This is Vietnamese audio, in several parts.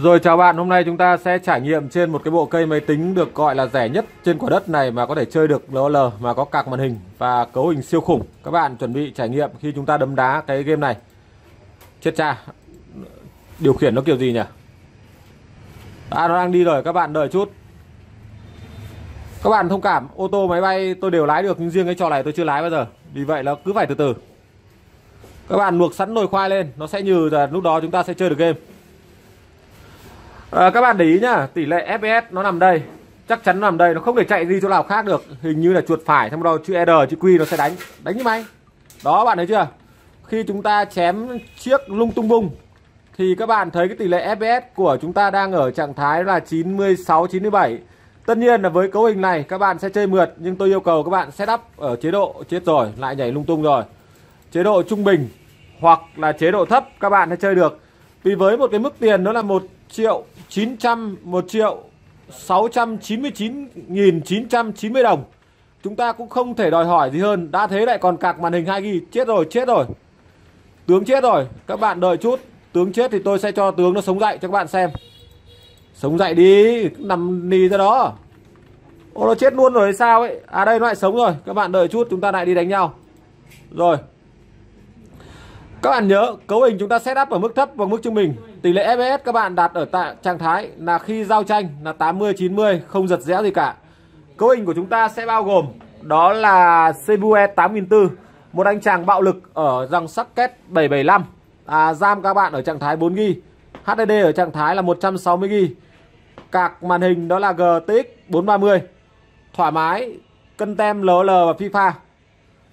Rồi chào bạn, hôm nay chúng ta sẽ trải nghiệm trên một cái bộ cây máy tính được gọi là rẻ nhất trên quả đất này mà có thể chơi được LOL, mà có card màn hình và cấu hình siêu khủng. Các bạn chuẩn bị trải nghiệm khi chúng ta đấm đá cái game này. Chết cha, điều khiển nó kiểu gì nhỉ? Nó đang đi rồi, các bạn đợi chút. Các bạn thông cảm, ô tô máy bay tôi đều lái được, nhưng riêng cái trò này tôi chưa lái bao giờ. Vì vậy nó cứ phải từ từ. Các bạn luộc sẵn nồi khoai lên, nó sẽ nhừ rồi, lúc đó chúng ta sẽ chơi được game. Các bạn để ý nhá, tỷ lệ FPS nó nằm đây, chắc chắn nó nằm đây, nó không thể chạy đi chỗ nào khác được. Hình như là chuột phải, trong đó chữ R, chữ Q nó sẽ đánh như máy. Đó, bạn thấy chưa? Khi chúng ta chém chiếc lung tung bung thì các bạn thấy cái tỷ lệ FPS của chúng ta đang ở trạng thái là 96, 97. Tất nhiên là với cấu hình này các bạn sẽ chơi mượt, nhưng tôi yêu cầu các bạn setup ở chế độ, chết rồi, lại nhảy lung tung rồi, chế độ trung bình hoặc là chế độ thấp các bạn sẽ chơi được. Vì với một cái mức tiền đó là 1.699.990 đồng, chúng ta cũng không thể đòi hỏi gì hơn. Đã thế lại còn cạc màn hình 2GB, chết rồi, chết rồi. Tướng chết rồi, các bạn đợi chút. Tướng chết thì tôi sẽ cho tướng nó sống dậy cho các bạn xem. Sống dậy đi, nằm nì ra đó. Ô, nó chết luôn rồi hay sao ấy. À đây nó lại sống rồi, các bạn đợi chút, chúng ta lại đi đánh nhau. Rồi, các bạn nhớ cấu hình chúng ta setup ở mức thấp và mức trung bình. Tỷ lệ FPS các bạn đặt ở tại trạng thái là khi giao tranh là 80-90, không giật rẽ gì cả. Cấu hình của chúng ta sẽ bao gồm đó là CPU E8400, một anh chàng bạo lực ở dòng socket 775, RAM các bạn ở trạng thái 4GB, HDD ở trạng thái là 160GB, card màn hình đó là GTX 430. Thoải mái cân tem LOL và FIFA.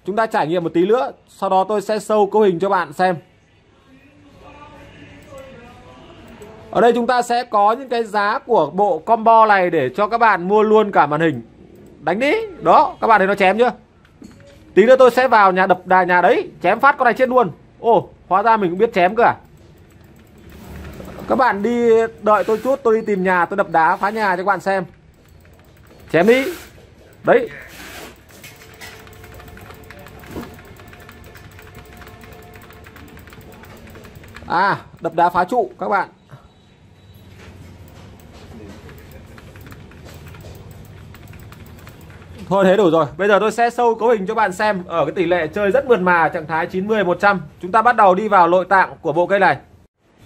Chúng ta trải nghiệm một tí nữa, sau đó tôi sẽ show cấu hình cho bạn xem. Ở đây chúng ta sẽ có những cái giá của bộ combo này để cho các bạn mua luôn cả màn hình. Đánh đi, đó, các bạn thấy nó chém chưa? Tí nữa tôi sẽ vào nhà đập đà nhà đấy, chém phát con này chết luôn. Ồ, hóa ra mình cũng biết chém cơ à? Các bạn đi đợi tôi chút, tôi đi tìm nhà, tôi đập đá phá nhà cho các bạn xem. Chém đi. Đấy. Đập đá phá trụ các bạn. Thôi thế đủ rồi. Bây giờ tôi sẽ show cấu hình cho bạn xem ở cái tỷ lệ chơi rất mượt mà, trạng thái 90-100. Chúng ta bắt đầu đi vào nội tạng của bộ cây này.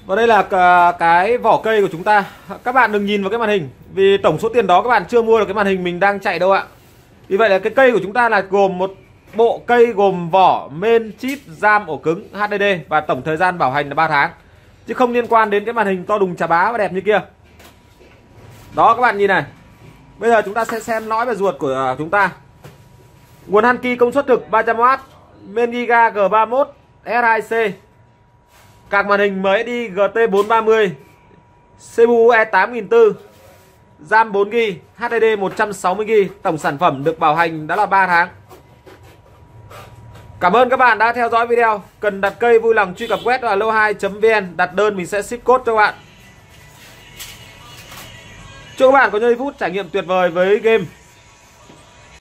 Và đây là cái vỏ cây của chúng ta. Các bạn đừng nhìn vào cái màn hình, vì tổng số tiền đó các bạn chưa mua được cái màn hình mình đang chạy đâu ạ. Vì vậy là cái cây của chúng ta là gồm một bộ cây gồm vỏ, main, chip, RAM, ổ cứng, HDD và tổng thời gian bảo hành là 3 tháng. Chứ không liên quan đến cái màn hình to đùng chà bá và đẹp như kia. Đó, các bạn nhìn này. Bây giờ chúng ta sẽ xem lõi và ruột của chúng ta. Nguồn Hanki công suất thực 300W, main Giga G31 S2C, card màn hình MSI GT430, CPU E8400, RAM 4GB, HDD 160GB. Tổng sản phẩm được bảo hành đã là 3 tháng. Cảm ơn các bạn đã theo dõi video. Cần đặt cây vui lòng truy cập web là lo2.vn, đặt đơn mình sẽ ship code cho các bạn. Chúc các bạn có những giây phút trải nghiệm tuyệt vời với game.